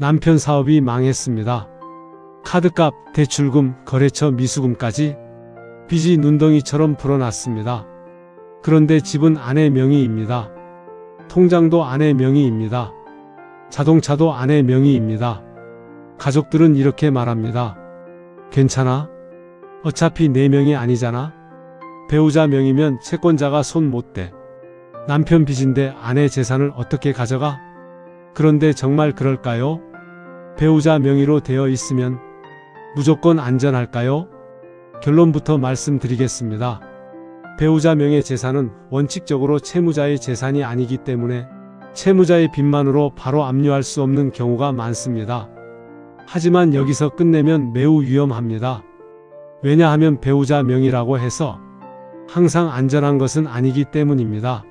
남편 사업이 망했습니다. 카드값, 대출금, 거래처 미수금까지 빚이 눈덩이처럼 불어났습니다. 그런데 집은 아내 명의입니다. 통장도 아내 명의입니다. 자동차도 아내 명의입니다. 가족들은 이렇게 말합니다. 괜찮아? 어차피 내 명의 아니잖아? 배우자 명의면 채권자가 손 못 대. 남편 빚인데 아내 재산을 어떻게 가져가? 그런데 정말 그럴까요? 배우자 명의로 되어 있으면 무조건 안전할까요? 결론부터 말씀드리겠습니다. 배우자 명의 재산은 원칙적으로 채무자의 재산이 아니기 때문에 채무자의 빚만으로 바로 압류할 수 없는 경우가 많습니다. 하지만 여기서 끝내면 매우 위험합니다. 왜냐하면 배우자 명의라고 해서 항상 안전한 것은 아니기 때문입니다.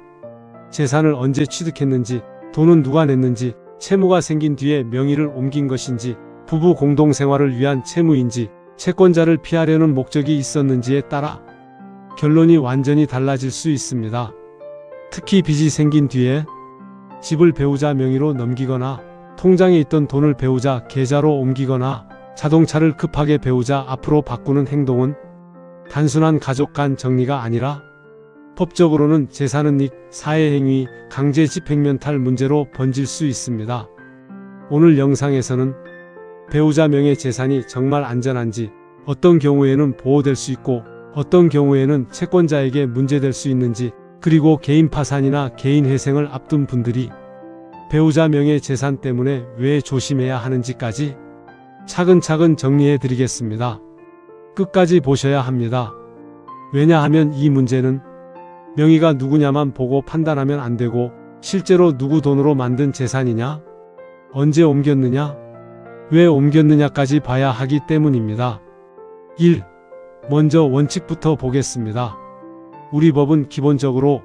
재산을 언제 취득했는지, 돈은 누가 냈는지, 채무가 생긴 뒤에 명의를 옮긴 것인지, 부부 공동생활을 위한 채무인지, 채권자를 피하려는 목적이 있었는지에 따라 결론이 완전히 달라질 수 있습니다. 특히 빚이 생긴 뒤에 집을 배우자 명의로 넘기거나 통장에 있던 돈을 배우자 계좌로 옮기거나 자동차를 급하게 배우자 앞으로 바꾸는 행동은 단순한 가족 간 정리가 아니라 법적으로는 재산은닉, 사해행위, 강제 집행면탈 문제로 번질 수 있습니다. 오늘 영상에서는 배우자 명의 재산이 정말 안전한지, 어떤 경우에는 보호될 수 있고 어떤 경우에는 채권자에게 문제될 수 있는지, 그리고 개인 파산이나 개인 회생을 앞둔 분들이 배우자 명의 재산 때문에 왜 조심해야 하는지까지 차근차근 정리해 드리겠습니다. 끝까지 보셔야 합니다. 왜냐하면 이 문제는 명의가 누구냐만 보고 판단하면 안 되고, 실제로 누구 돈으로 만든 재산이냐, 언제 옮겼느냐, 왜 옮겼느냐까지 봐야 하기 때문입니다. 1. 먼저 원칙부터 보겠습니다. 우리 법은 기본적으로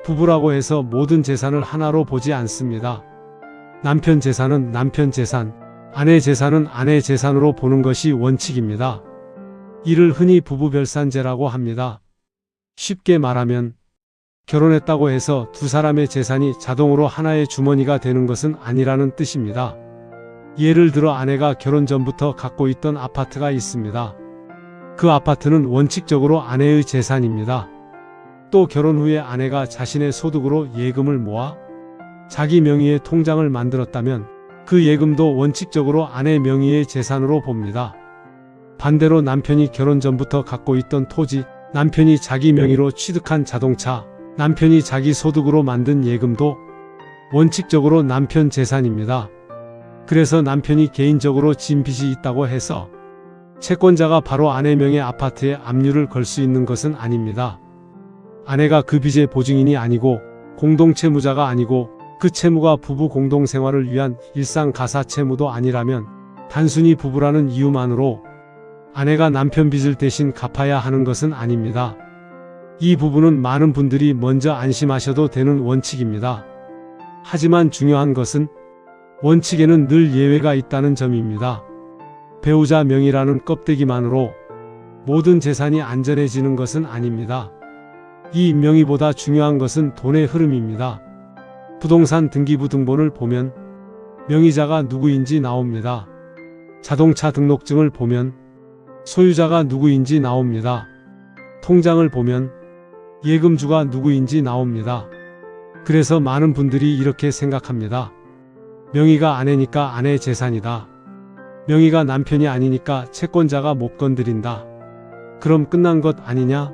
부부라고 해서 모든 재산을 하나로 보지 않습니다. 남편 재산은 남편 재산, 아내 재산은 아내 재산으로 보는 것이 원칙입니다. 이를 흔히 부부별산제라고 합니다. 쉽게 말하면 결혼했다고 해서 두 사람의 재산이 자동으로 하나의 주머니가 되는 것은 아니라는 뜻입니다. 예를 들어 아내가 결혼 전부터 갖고 있던 아파트가 있습니다. 그 아파트는 원칙적으로 아내의 재산입니다. 또 결혼 후에 아내가 자신의 소득으로 예금을 모아 자기 명의의 통장을 만들었다면 그 예금도 원칙적으로 아내 명의의 재산으로 봅니다. 반대로 남편이 결혼 전부터 갖고 있던 토지, 남편이 자기 명의로 취득한 자동차, 남편이 자기 소득으로 만든 예금도 원칙적으로 남편 재산입니다. 그래서 남편이 개인적으로 진 빚이 있다고 해서 채권자가 바로 아내 명의 아파트에 압류를 걸 수 있는 것은 아닙니다. 아내가 그 빚의 보증인이 아니고 공동채무자가 아니고 그 채무가 부부 공동생활을 위한 일상 가사 채무도 아니라면 단순히 부부라는 이유만으로 아내가 남편 빚을 대신 갚아야 하는 것은 아닙니다. 이 부분은 많은 분들이 먼저 안심하셔도 되는 원칙입니다. 하지만 중요한 것은 원칙에는 늘 예외가 있다는 점입니다. 배우자 명의라는 껍데기만으로 모든 재산이 안전해지는 것은 아닙니다. 이 명의보다 중요한 것은 돈의 흐름입니다. 부동산 등기부 등본을 보면 명의자가 누구인지 나옵니다. 자동차 등록증을 보면 소유자가 누구인지 나옵니다. 통장을 보면 예금주가 누구인지 나옵니다. 그래서 많은 분들이 이렇게 생각합니다. 명의가 아내니까 아내 재산이다. 명의가 남편이 아니니까 채권자가 못 건드린다. 그럼 끝난 것 아니냐?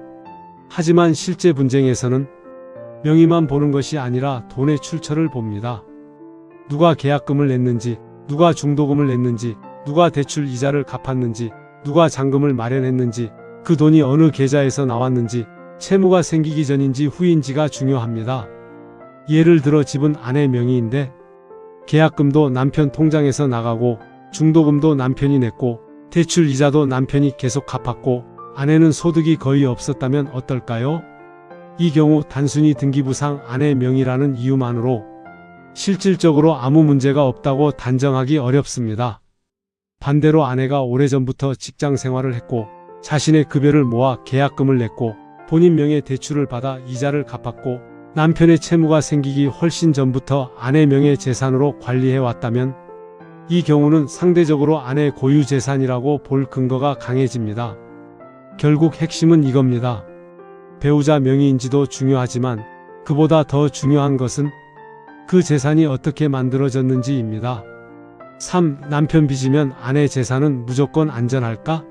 하지만 실제 분쟁에서는 명의만 보는 것이 아니라 돈의 출처를 봅니다. 누가 계약금을 냈는지, 누가 중도금을 냈는지, 누가 대출 이자를 갚았는지, 누가 잔금을 마련했는지, 그 돈이 어느 계좌에서 나왔는지, 채무가 생기기 전인지 후인지가 중요합니다. 예를 들어 집은 아내 명의인데 계약금도 남편 통장에서 나가고 중도금도 남편이 냈고 대출 이자도 남편이 계속 갚았고 아내는 소득이 거의 없었다면 어떨까요? 이 경우 단순히 등기부상 아내 명의라는 이유만으로 실질적으로 아무 문제가 없다고 단정하기 어렵습니다. 반대로 아내가 오래전부터 직장 생활을 했고 자신의 급여를 모아 계약금을 냈고 본인 명의 대출을 받아 이자를 갚았고 남편의 채무가 생기기 훨씬 전부터 아내 명의 재산으로 관리해 왔다면 이 경우는 상대적으로 아내 고유 재산이라고 볼 근거가 강해집니다. 결국 핵심은 이겁니다. 배우자 명의인지도 중요하지만 그보다 더 중요한 것은 그 재산이 어떻게 만들어졌는지입니다. 3. 남편 빚이면 아내 재산은 무조건 안전할까?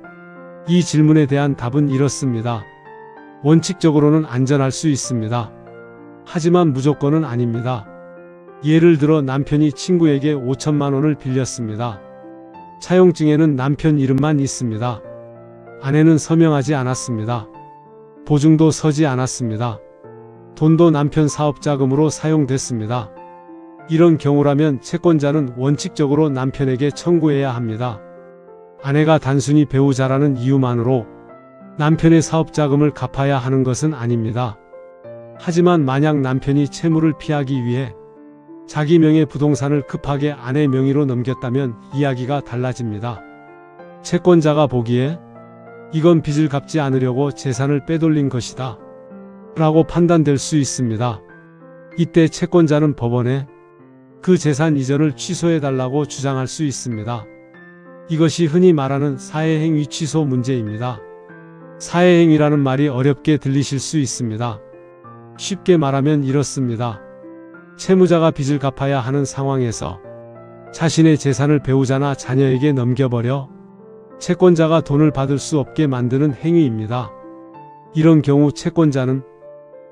이 질문에 대한 답은 이렇습니다. 원칙적으로는 안전할 수 있습니다. 하지만 무조건은 아닙니다. 예를 들어 남편이 친구에게 5천만 원을 빌렸습니다. 차용증에는 남편 이름만 있습니다. 아내는 서명하지 않았습니다. 보증도 서지 않았습니다. 돈도 남편 사업자금으로 사용됐습니다. 이런 경우라면 채권자는 원칙적으로 남편에게 청구해야 합니다. 아내가 단순히 배우자라는 이유만으로 남편의 사업자금을 갚아야 하는 것은 아닙니다. 하지만 만약 남편이 채무를 피하기 위해 자기 명의 부동산을 급하게 아내 명의로 넘겼다면 이야기가 달라집니다. 채권자가 보기에 이건 빚을 갚지 않으려고 재산을 빼돌린 것이다 라고 판단될 수 있습니다. 이때 채권자는 법원에 그 재산 이전을 취소해달라고 주장할 수 있습니다. 이것이 흔히 말하는 사해행위 취소 문제입니다. 사해행위라는 말이 어렵게 들리실 수 있습니다. 쉽게 말하면 이렇습니다. 채무자가 빚을 갚아야 하는 상황에서 자신의 재산을 배우자나 자녀에게 넘겨버려 채권자가 돈을 받을 수 없게 만드는 행위입니다. 이런 경우 채권자는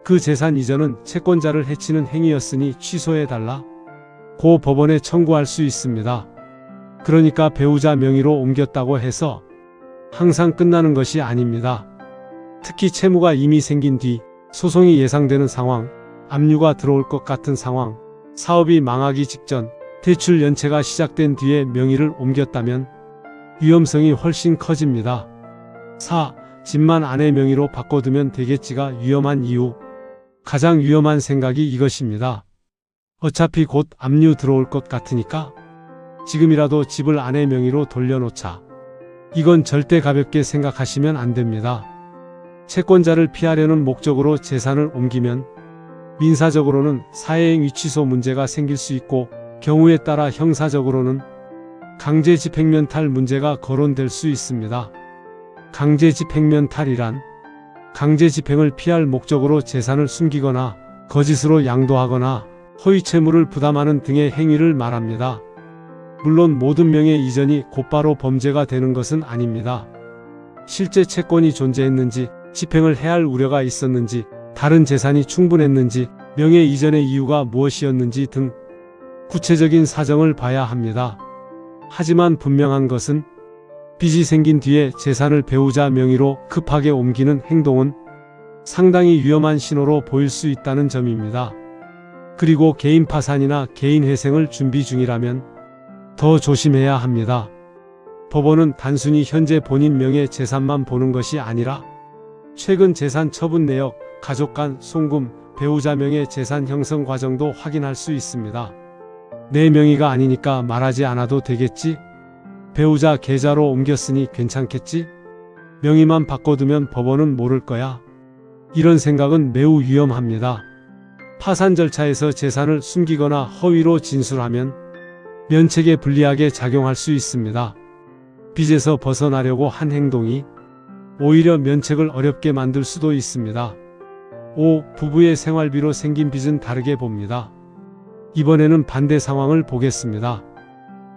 그 재산 이전은 채권자를 해치는 행위였으니 취소해달라 고 법원에 청구할 수 있습니다. 그러니까 배우자 명의로 옮겼다고 해서 항상 끝나는 것이 아닙니다. 특히 채무가 이미 생긴 뒤 소송이 예상되는 상황, 압류가 들어올 것 같은 상황, 사업이 망하기 직전, 대출 연체가 시작된 뒤에 명의를 옮겼다면 위험성이 훨씬 커집니다. 4. 집만 아내 명의로 바꿔두면 되겠지가 위험한 이유. 가장 위험한 생각이 이것입니다. 어차피 곧 압류 들어올 것 같으니까 지금이라도 집을 아내 명의로 돌려놓자. 이건 절대 가볍게 생각하시면 안 됩니다. 채권자를 피하려는 목적으로 재산을 옮기면 민사적으로는 사해행위 취소 문제가 생길 수 있고 경우에 따라 형사적으로는 강제집행면탈 문제가 거론될 수 있습니다. 강제집행면탈이란 강제집행을 피할 목적으로 재산을 숨기거나 거짓으로 양도하거나 허위채무를 부담하는 등의 행위를 말합니다. 물론 모든 명예 이전이 곧바로 범죄가 되는 것은 아닙니다. 실제 채권이 존재했는지, 집행을 해야 할 우려가 있었는지, 다른 재산이 충분했는지, 명예 이전의 이유가 무엇이었는지 등 구체적인 사정을 봐야 합니다. 하지만 분명한 것은 빚이 생긴 뒤에 재산을 배우자 명의로 급하게 옮기는 행동은 상당히 위험한 신호로 보일 수 있다는 점입니다. 그리고 개인 파산이나 개인 회생을 준비 중이라면 더 조심해야 합니다. 법원은 단순히 현재 본인 명의 재산만 보는 것이 아니라 최근 재산 처분 내역, 가족 간 송금, 배우자 명의 재산 형성 과정도 확인할 수 있습니다. 내 명의가 아니니까 말하지 않아도 되겠지? 배우자 계좌로 옮겼으니 괜찮겠지? 명의만 바꿔두면 법원은 모를 거야. 이런 생각은 매우 위험합니다. 파산 절차에서 재산을 숨기거나 허위로 진술하면 면책에 불리하게 작용할 수 있습니다. 빚에서 벗어나려고 한 행동이 오히려 면책을 어렵게 만들 수도 있습니다. 5. 부부의 생활비로 생긴 빚은 다르게 봅니다. 이번에는 반대 상황을 보겠습니다.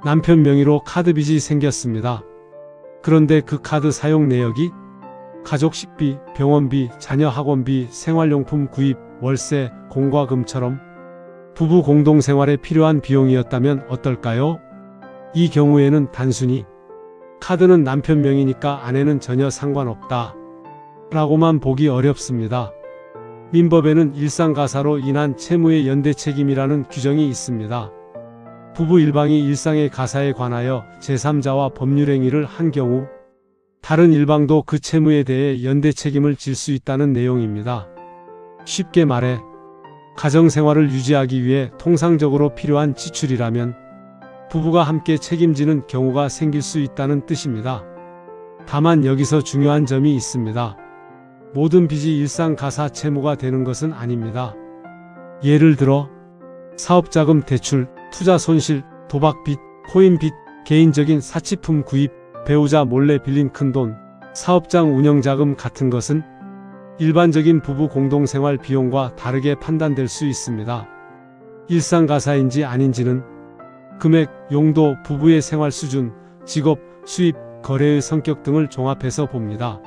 남편 명의로 카드 빚이 생겼습니다. 그런데 그 카드 사용 내역이 가족 식비, 병원비, 자녀 학원비, 생활용품 구입, 월세, 공과금처럼 부부 공동생활에 필요한 비용이었다면 어떨까요? 이 경우에는 단순히 카드는 남편 명의니까 아내는 전혀 상관없다 라고만 보기 어렵습니다. 민법에는 일상가사로 인한 채무의 연대 책임이라는 규정이 있습니다. 부부 일방이 일상의 가사에 관하여 제3자와 법률행위를 한 경우 다른 일방도 그 채무에 대해 연대 책임을 질 수 있다는 내용입니다. 쉽게 말해 가정생활을 유지하기 위해 통상적으로 필요한 지출이라면 부부가 함께 책임지는 경우가 생길 수 있다는 뜻입니다. 다만 여기서 중요한 점이 있습니다. 모든 빚이 일상가사 채무가 되는 것은 아닙니다. 예를 들어 사업자금 대출, 투자 손실, 도박 빚, 코인 빚, 개인적인 사치품 구입, 배우자 몰래 빌린 큰돈, 사업장 운영자금 같은 것은 일반적인 부부 공동생활 비용과 다르게 판단될 수 있습니다. 일상가사인지 아닌지는 금액, 용도, 부부의 생활 수준, 직업, 수입, 거래의 성격 등을 종합해서 봅니다.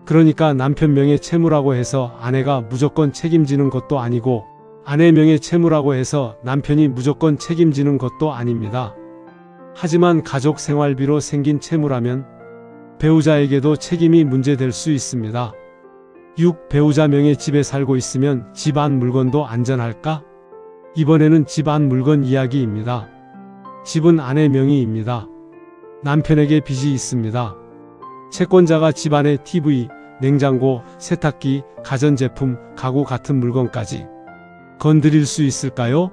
그러니까 남편 명의 채무라고 해서 아내가 무조건 책임지는 것도 아니고 아내 명의 채무라고 해서 남편이 무조건 책임지는 것도 아닙니다. 하지만 가족 생활비로 생긴 채무라면 배우자에게도 책임이 문제될 수 있습니다. 6. 배우자 명의 집에 살고 있으면 집 안 물건도 안전할까? 이번에는 집 안 물건 이야기입니다. 집은 아내 명의입니다. 남편에게 빚이 있습니다. 채권자가 집 안에 TV, 냉장고, 세탁기, 가전제품, 가구 같은 물건까지 건드릴 수 있을까요?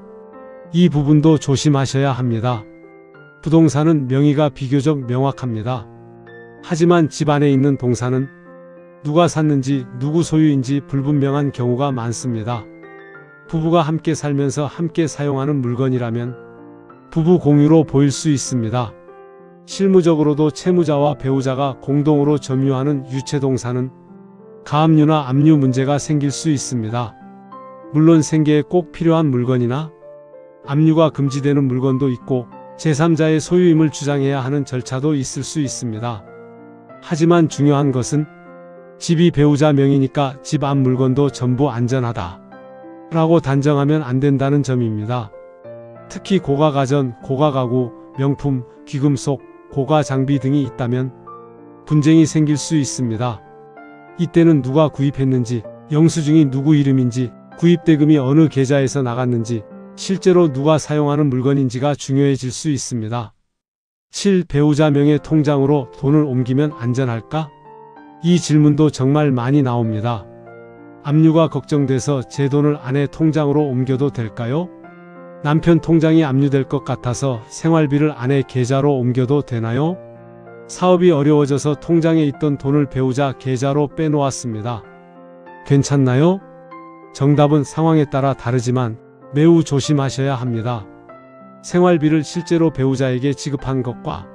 이 부분도 조심하셔야 합니다. 부동산은 명의가 비교적 명확합니다. 하지만 집 안에 있는 동산은 누가 샀는지 누구 소유인지 불분명한 경우가 많습니다. 부부가 함께 살면서 함께 사용하는 물건이라면 부부 공유로 보일 수 있습니다. 실무적으로도 채무자와 배우자가 공동으로 점유하는 유체동산은 가압류나 압류 문제가 생길 수 있습니다. 물론 생계에 꼭 필요한 물건이나 압류가 금지되는 물건도 있고 제3자의 소유임을 주장해야 하는 절차도 있을 수 있습니다. 하지만 중요한 것은 집이 배우자 명의니까 집 안 물건도 전부 안전하다 라고 단정하면 안 된다는 점입니다. 특히 고가가전, 고가가구, 명품, 귀금속, 고가장비 등이 있다면 분쟁이 생길 수 있습니다. 이때는 누가 구입했는지, 영수증이 누구 이름인지, 구입대금이 어느 계좌에서 나갔는지, 실제로 누가 사용하는 물건인지가 중요해질 수 있습니다. 7. 배우자 명의 통장으로 돈을 옮기면 안전할까? 이 질문도 정말 많이 나옵니다. 압류가 걱정돼서 제 돈을 아내 통장으로 옮겨도 될까요? 남편 통장이 압류될 것 같아서 생활비를 아내 계좌로 옮겨도 되나요? 사업이 어려워져서 통장에 있던 돈을 배우자 계좌로 빼놓았습니다. 괜찮나요? 정답은 상황에 따라 다르지만 매우 조심하셔야 합니다. 생활비를 실제로 배우자에게 지급한 것과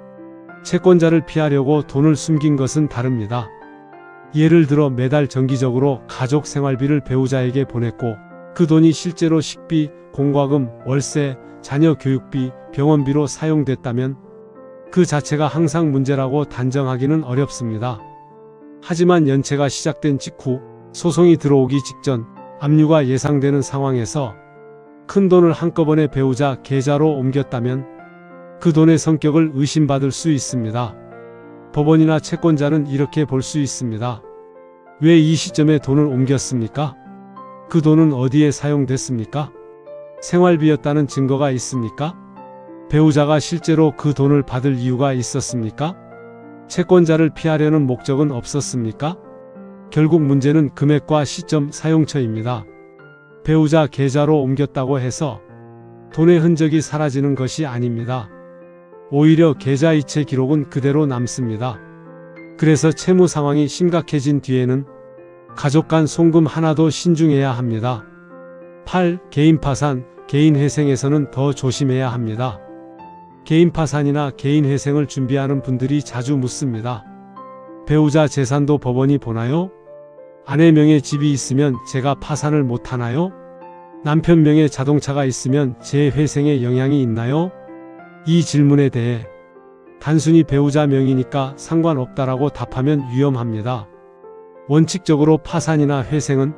채권자를 피하려고 돈을 숨긴 것은 다릅니다. 예를 들어 매달 정기적으로 가족 생활비를 배우자에게 보냈고 그 돈이 실제로 식비, 공과금, 월세, 자녀 교육비, 병원비로 사용됐다면 그 자체가 항상 문제라고 단정하기는 어렵습니다. 하지만 연체가 시작된 직후 소송이 들어오기 직전 압류가 예상되는 상황에서 큰 돈을 한꺼번에 배우자 계좌로 옮겼다면 그 돈의 성격을 의심받을 수 있습니다. 법원이나 채권자는 이렇게 볼 수 있습니다. 왜 이 시점에 돈을 옮겼습니까? 그 돈은 어디에 사용됐습니까? 생활비였다는 증거가 있습니까? 배우자가 실제로 그 돈을 받을 이유가 있었습니까? 채권자를 피하려는 목적은 없었습니까? 결국 문제는 금액과 시점, 사용처입니다. 배우자 계좌로 옮겼다고 해서 돈의 흔적이 사라지는 것이 아닙니다. 오히려 계좌 이체 기록은 그대로 남습니다. 그래서 채무 상황이 심각해진 뒤에는 가족 간 송금 하나도 신중해야 합니다. 8. 개인 파산, 개인 회생에서는 더 조심해야 합니다. 개인 파산이나 개인 회생을 준비하는 분들이 자주 묻습니다. 배우자 재산도 법원이 보나요? 아내 명의 집이 있으면 제가 파산을 못하나요? 남편 명의 자동차가 있으면 제 회생에 영향이 있나요? 이 질문에 대해 단순히 배우자 명의니까 상관없다라고 답하면 위험합니다. 원칙적으로 파산이나 회생은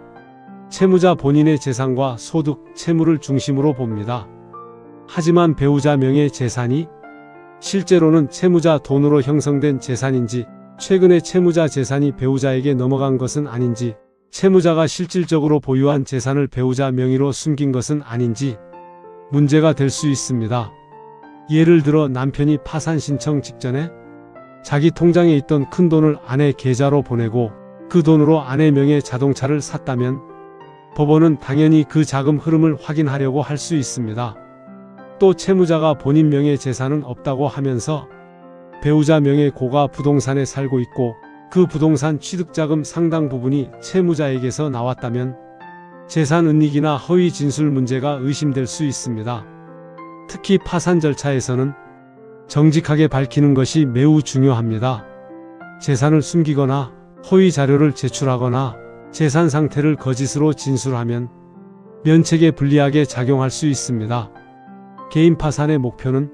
채무자 본인의 재산과 소득, 채무를 중심으로 봅니다. 하지만 배우자 명의 재산이 실제로는 채무자 돈으로 형성된 재산인지, 최근에 채무자 재산이 배우자에게 넘어간 것은 아닌지, 채무자가 실질적으로 보유한 재산을 배우자 명의로 숨긴 것은 아닌지 문제가 될 수 있습니다. 예를 들어 남편이 파산 신청 직전에 자기 통장에 있던 큰 돈을 아내 계좌로 보내고 그 돈으로 아내 명의 자동차를 샀다면 법원은 당연히 그 자금 흐름을 확인하려고 할 수 있습니다. 또 채무자가 본인 명의 재산은 없다고 하면서 배우자 명의 고가 부동산에 살고 있고 그 부동산 취득자금 상당 부분이 채무자에게서 나왔다면 재산 은닉이나 허위 진술 문제가 의심될 수 있습니다. 특히 파산 절차에서는 정직하게 밝히는 것이 매우 중요합니다. 재산을 숨기거나 허위 자료를 제출하거나 재산 상태를 거짓으로 진술하면 면책에 불리하게 작용할 수 있습니다. 개인 파산의 목표는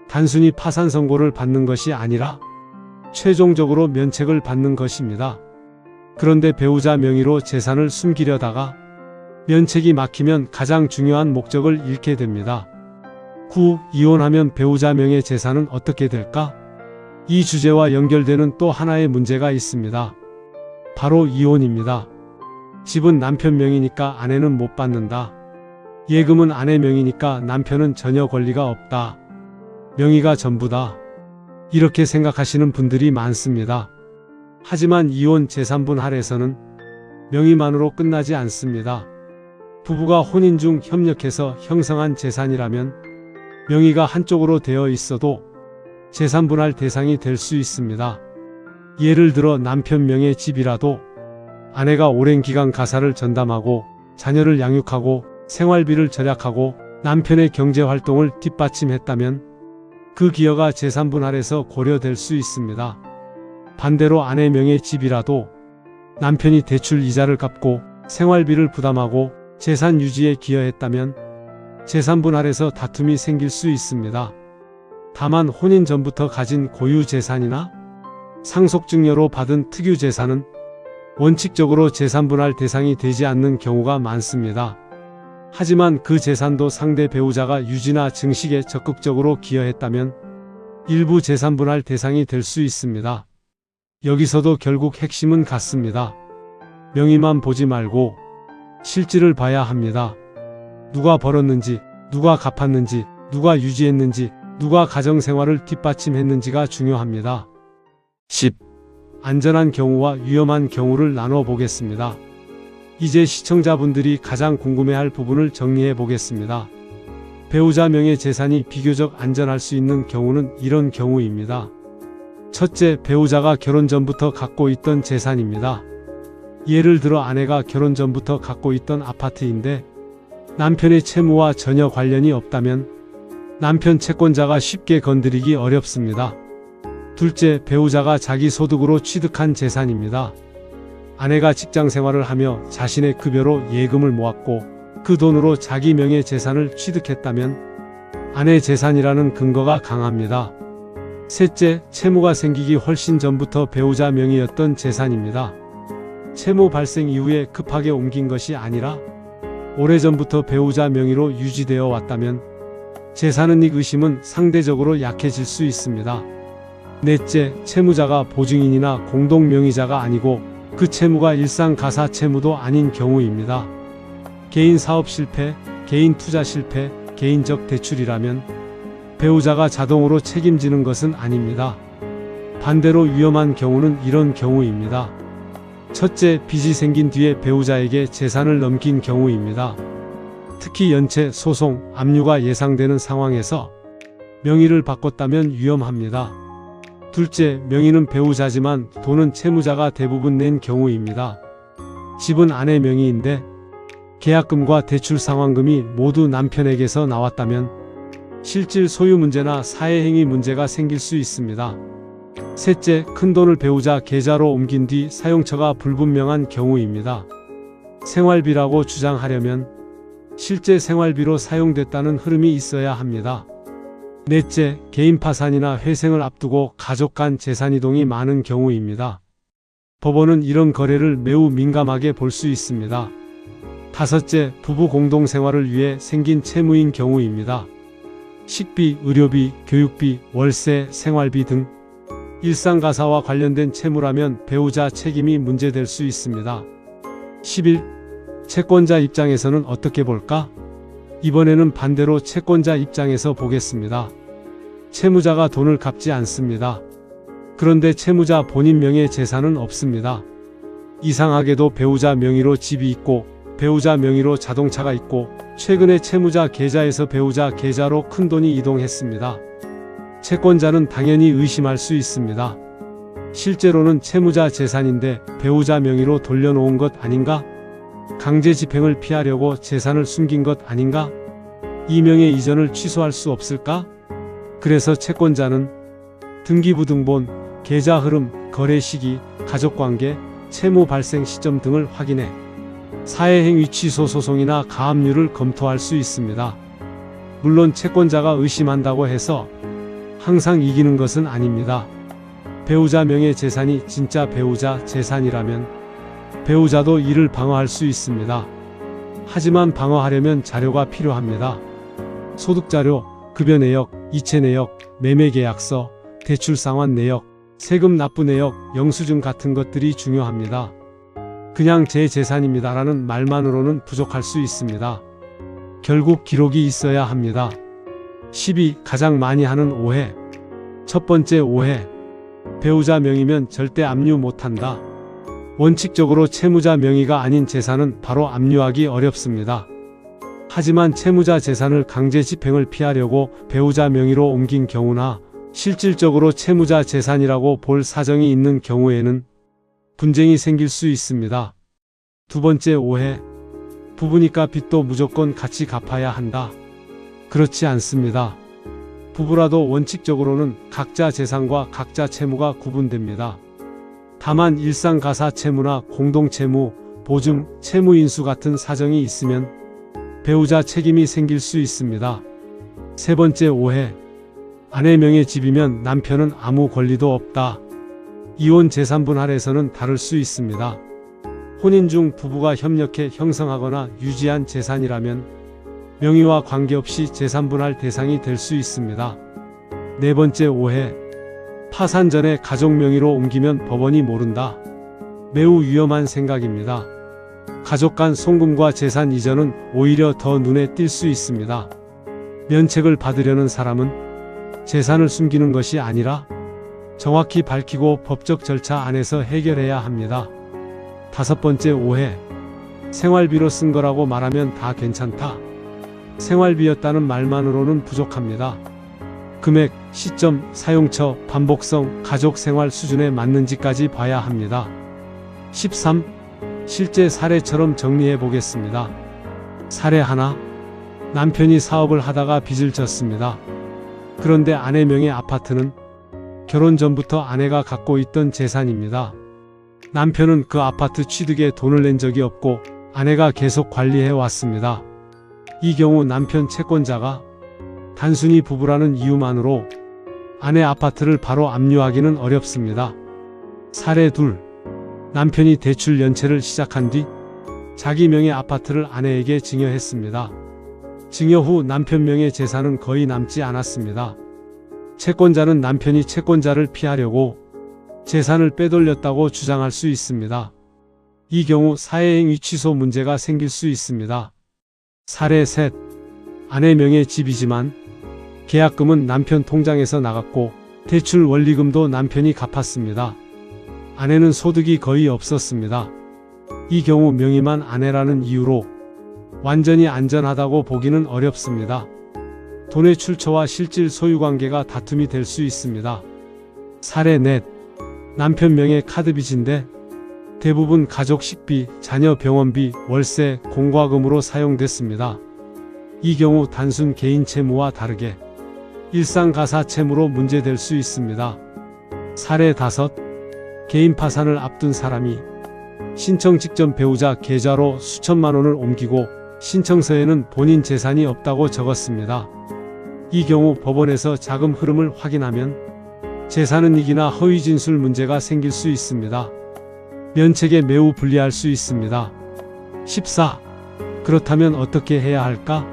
단순히 파산 선고를 받는 것이 아니라 최종적으로 면책을 받는 것입니다. 그런데 배우자 명의로 재산을 숨기려다가 면책이 막히면 가장 중요한 목적을 잃게 됩니다. 이혼하면 배우자 명의 재산은 어떻게 될까? 이 주제와 연결되는 또 하나의 문제가 있습니다. 바로 이혼입니다. 집은 남편 명의니까 아내는 못 받는다. 예금은 아내 명의니까 남편은 전혀 권리가 없다. 명의가 전부다. 이렇게 생각하시는 분들이 많습니다. 하지만 이혼 재산분할에서는 명의만으로 끝나지 않습니다. 부부가 혼인 중 협력해서 형성한 재산이라면 명의가 한쪽으로 되어 있어도 재산분할 대상이 될 수 있습니다. 예를 들어 남편 명의 집이라도 아내가 오랜 기간 가사를 전담하고 자녀를 양육하고 생활비를 절약하고 남편의 경제활동을 뒷받침했다면 그 기여가 재산분할에서 고려될 수 있습니다. 반대로 아내 명의 집이라도 남편이 대출 이자를 갚고 생활비를 부담하고 재산 유지에 기여했다면 재산분할에서 다툼이 생길 수 있습니다. 다만 혼인 전부터 가진 고유 재산이나 상속증여로 받은 특유 재산은 원칙적으로 재산분할 대상이 되지 않는 경우가 많습니다. 하지만 그 재산도 상대 배우자가 유지나 증식에 적극적으로 기여했다면 일부 재산분할 대상이 될 수 있습니다. 여기서도 결국 핵심은 같습니다. 명의만 보지 말고 실질을 봐야 합니다. 누가 벌었는지, 누가 갚았는지, 누가 유지했는지, 누가 가정생활을 뒷받침했는지가 중요합니다. 10. 안전한 경우와 위험한 경우를 나눠 보겠습니다. 이제 시청자분들이 가장 궁금해할 부분을 정리해 보겠습니다. 배우자 명의 재산이 비교적 안전할 수 있는 경우는 이런 경우입니다. 첫째, 배우자가 결혼 전부터 갖고 있던 재산입니다. 예를 들어 아내가 결혼 전부터 갖고 있던 아파트인데 남편의 채무와 전혀 관련이 없다면 남편 채권자가 쉽게 건드리기 어렵습니다. 둘째, 배우자가 자기 소득으로 취득한 재산입니다. 아내가 직장 생활을 하며 자신의 급여로 예금을 모았고 그 돈으로 자기 명의 재산을 취득했다면 아내 재산이라는 근거가 강합니다. 셋째, 채무가 생기기 훨씬 전부터 배우자 명의였던 재산입니다. 채무 발생 이후에 급하게 옮긴 것이 아니라 오래전부터 배우자 명의로 유지되어 왔다면 재산은 의심은 상대적으로 약해질 수 있습니다. 넷째, 채무자가 보증인이나 공동명의자가 아니고 그 채무가 일상 가사 채무도 아닌 경우입니다. 개인 사업 실패, 개인 투자 실패, 개인적 대출이라면 배우자가 자동으로 책임지는 것은 아닙니다. 반대로 위험한 경우는 이런 경우입니다. 첫째, 빚이 생긴 뒤에 배우자에게 재산을 넘긴 경우입니다. 특히 연체, 소송, 압류가 예상되는 상황에서 명의를 바꿨다면 위험합니다. 둘째, 명의는 배우자지만 돈은 채무자가 대부분 낸 경우입니다. 집은 아내 명의인데 계약금과 대출 상환금이 모두 남편에게서 나왔다면 실질 소유 문제나 사회행위 문제가 생길 수 있습니다. 셋째, 큰돈을 배우자 계좌로 옮긴 뒤 사용처가 불분명한 경우입니다. 생활비라고 주장하려면 실제 생활비로 사용됐다는 흐름이 있어야 합니다. 넷째, 개인 파산이나 회생을 앞두고 가족 간 재산 이동이 많은 경우입니다. 법원은 이런 거래를 매우 민감하게 볼 수 있습니다. 다섯째, 부부 공동생활을 위해 생긴 채무인 경우입니다. 식비, 의료비, 교육비, 월세, 생활비 등 일상가사와 관련된 채무라면 배우자 책임이 문제될 수 있습니다. 11. 채권자 입장에서는 어떻게 볼까? 이번에는 반대로 채권자 입장에서 보겠습니다. 채무자가 돈을 갚지 않습니다. 그런데 채무자 본인 명의 재산은 없습니다. 이상하게도 배우자 명의로 집이 있고 배우자 명의로 자동차가 있고 최근에 채무자 계좌에서 배우자 계좌로 큰돈이 이동했습니다. 채권자는 당연히 의심할 수 있습니다. 실제로는 채무자 재산인데 배우자 명의로 돌려놓은 것 아닌가? 강제 집행을 피하려고 재산을 숨긴 것 아닌가? 이 명의 이전을 취소할 수 없을까? 그래서 채권자는 등기부등본, 계좌 흐름, 거래 시기, 가족관계, 채무 발생 시점 등을 확인해 사회행위 취소 소송이나 가압류를 검토할 수 있습니다. 물론 채권자가 의심한다고 해서 항상 이기는 것은 아닙니다. 배우자 명의 재산이 진짜 배우자 재산이라면 배우자도 이를 방어할 수 있습니다. 하지만 방어하려면 자료가 필요합니다. 소득자료, 급여 내역, 이체 내역, 매매 계약서, 대출 상환 내역, 세금 납부 내역, 영수증 같은 것들이 중요합니다. 그냥 제 재산입니다라는 말만으로는 부족할 수 있습니다. 결국 기록이 있어야 합니다. 12. 가장 많이 하는 오해. 첫 번째 오해. 배우자 명의면 절대 압류 못한다. 원칙적으로 채무자 명의가 아닌 재산은 바로 압류하기 어렵습니다. 하지만 채무자 재산을 강제 집행을 피하려고 배우자 명의로 옮긴 경우나 실질적으로 채무자 재산이라고 볼 사정이 있는 경우에는 분쟁이 생길 수 있습니다. 두 번째 오해. 부부니까 빚도 무조건 같이 갚아야 한다. 그렇지 않습니다. 부부라도 원칙적으로는 각자 재산과 각자 채무가 구분됩니다. 다만 일상가사 채무나 공동채무, 보증, 채무인수 같은 사정이 있으면 배우자 책임이 생길 수 있습니다. 세 번째 오해. 아내 명의 집이면 남편은 아무 권리도 없다. 이혼 재산분할에서는 다를 수 있습니다. 혼인 중 부부가 협력해 형성하거나 유지한 재산이라면 명의와 관계없이 재산분할 대상이 될 수 있습니다. 네 번째 오해. 파산 전에 가족 명의로 옮기면 법원이 모른다. 매우 위험한 생각입니다. 가족 간 송금과 재산 이전은 오히려 더 눈에 띌 수 있습니다. 면책을 받으려는 사람은 재산을 숨기는 것이 아니라 정확히 밝히고 법적 절차 안에서 해결해야 합니다. 다섯 번째 오해. 생활비로 쓴 거라고 말하면 다 괜찮다. 생활비였다는 말만으로는 부족합니다. 금액, 시점, 사용처, 반복성, 가족 생활 수준에 맞는지까지 봐야 합니다. 13. 실제 사례처럼 정리해 보겠습니다. 사례 하나. 남편이 사업을 하다가 빚을 졌습니다. 그런데 아내 명의 아파트는 결혼 전부터 아내가 갖고 있던 재산입니다. 남편은 그 아파트 취득에 돈을 낸 적이 없고 아내가 계속 관리해 왔습니다. 이 경우 남편 채권자가 단순히 부부라는 이유만으로 아내 아파트를 바로 압류하기는 어렵습니다. 사례 둘. 남편이 대출 연체를 시작한 뒤 자기 명의 아파트를 아내에게 증여했습니다. 증여 후 남편 명의 재산은 거의 남지 않았습니다. 채권자는 남편이 채권자를 피하려고 재산을 빼돌렸다고 주장할 수 있습니다. 이 경우 사회행위 취소 문제가 생길 수 있습니다. 사례 셋. 아내 명의 집이지만 계약금은 남편 통장에서 나갔고 대출 원리금도 남편이 갚았습니다. 아내는 소득이 거의 없었습니다. 이 경우 명의만 아내라는 이유로 완전히 안전하다고 보기는 어렵습니다. 돈의 출처와 실질 소유관계가 다툼이 될 수 있습니다. 사례 넷. 남편 명의 카드빚인데 대부분 가족 식비, 자녀 병원비, 월세, 공과금으로 사용됐습니다. 이 경우 단순 개인 채무와 다르게 일상가사 채무로 문제될 수 있습니다. 사례 다섯. 개인 파산을 앞둔 사람이 신청 직전 배우자 계좌로 수천만 원을 옮기고 신청서에는 본인 재산이 없다고 적었습니다. 이 경우 법원에서 자금 흐름을 확인하면 재산은 이기나 허위 진술 문제가 생길 수 있습니다. 면책에 매우 불리할 수 있습니다. 14. 그렇다면 어떻게 해야 할까?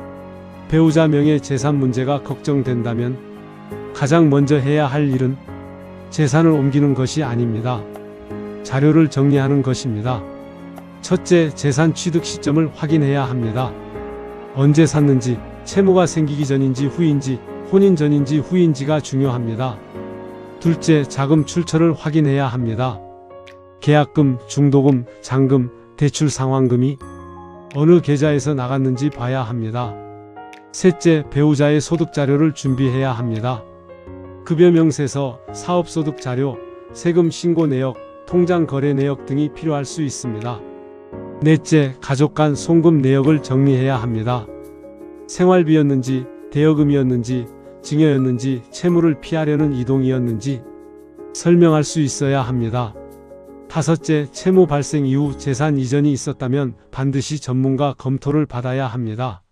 배우자 명의 재산 문제가 걱정된다면 가장 먼저 해야 할 일은 재산을 옮기는 것이 아닙니다. 자료를 정리하는 것입니다. 첫째, 재산 취득 시점을 확인해야 합니다. 언제 샀는지, 채무가 생기기 전인지 후인지, 혼인 전인지 후인지가 중요합니다. 둘째, 자금 출처를 확인해야 합니다. 계약금, 중도금, 잔금, 대출 상환금이 어느 계좌에서 나갔는지 봐야 합니다. 셋째, 배우자의 소득 자료를 준비해야 합니다. 급여 명세서, 사업소득 자료, 세금 신고 내역, 통장 거래 내역 등이 필요할 수 있습니다. 넷째, 가족 간 송금 내역을 정리해야 합니다. 생활비였는지, 대여금이었는지, 증여였는지 채무를 피하려는 이동이었는지 설명할 수 있어야 합니다. 다섯째, 채무 발생 이후 재산 이전이 있었다면 반드시 전문가 검토를 받아야 합니다.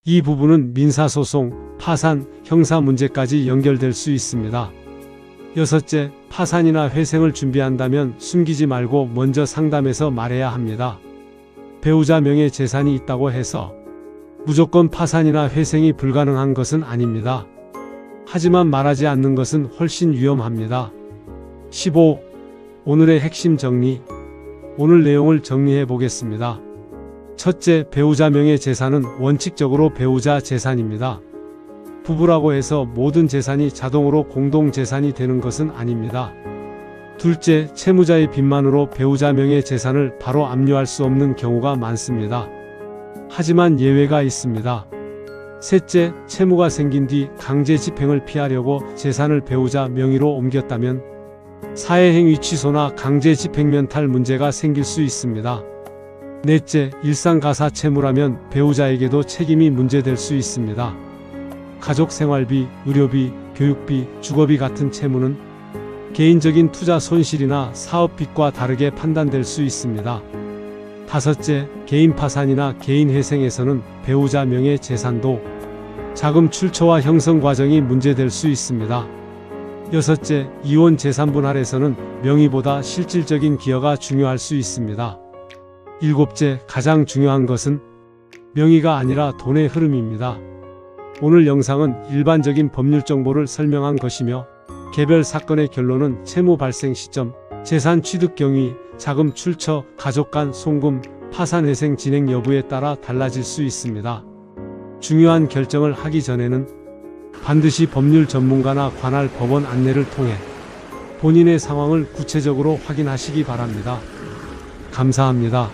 이 부분은 민사소송, 파산, 형사 문제까지 연결될 수 있습니다. 여섯째, 파산이나 회생을 준비한다면 숨기지 말고 먼저 상담해서 말해야 합니다. 배우자 명의 재산이 있다고 해서 무조건 파산이나 회생이 불가능한 것은 아닙니다. 하지만 말하지 않는 것은 훨씬 위험합니다. 15. 오늘의 핵심 정리. 오늘 내용을 정리해 보겠습니다. 첫째, 배우자 명의 재산은 원칙적으로 배우자 재산입니다. 부부라고 해서 모든 재산이 자동으로 공동 재산이 되는 것은 아닙니다. 둘째, 채무자의 빚만으로 배우자 명의 재산을 바로 압류할 수 없는 경우가 많습니다. 하지만 예외가 있습니다. 셋째, 채무가 생긴 뒤 강제 집행을 피하려고 재산을 배우자 명의로 옮겼다면 사회행위 취소나 강제 집행 면탈 문제가 생길 수 있습니다. 넷째, 일상가사 채무라면 배우자에게도 책임이 문제될 수 있습니다. 가족 생활비, 의료비, 교육비, 주거비 같은 채무는 개인적인 투자 손실이나 사업빚과 다르게 판단될 수 있습니다. 다섯째, 개인 파산이나 개인 회생에서는 배우자 명의 재산도 자금 출처와 형성 과정이 문제될 수 있습니다. 여섯째, 이혼 재산분할에서는 명의보다 실질적인 기여가 중요할 수 있습니다. 일곱째, 가장 중요한 것은 명의가 아니라 돈의 흐름입니다. 오늘 영상은 일반적인 법률 정보를 설명한 것이며 개별 사건의 결론은 채무 발생 시점, 재산 취득 경위, 자금 출처, 가족 간 송금, 파산 회생 진행 여부에 따라 달라질 수 있습니다. 중요한 결정을 하기 전에는 반드시 법률 전문가나 관할 법원 안내를 통해 본인의 상황을 구체적으로 확인하시기 바랍니다. 감사합니다.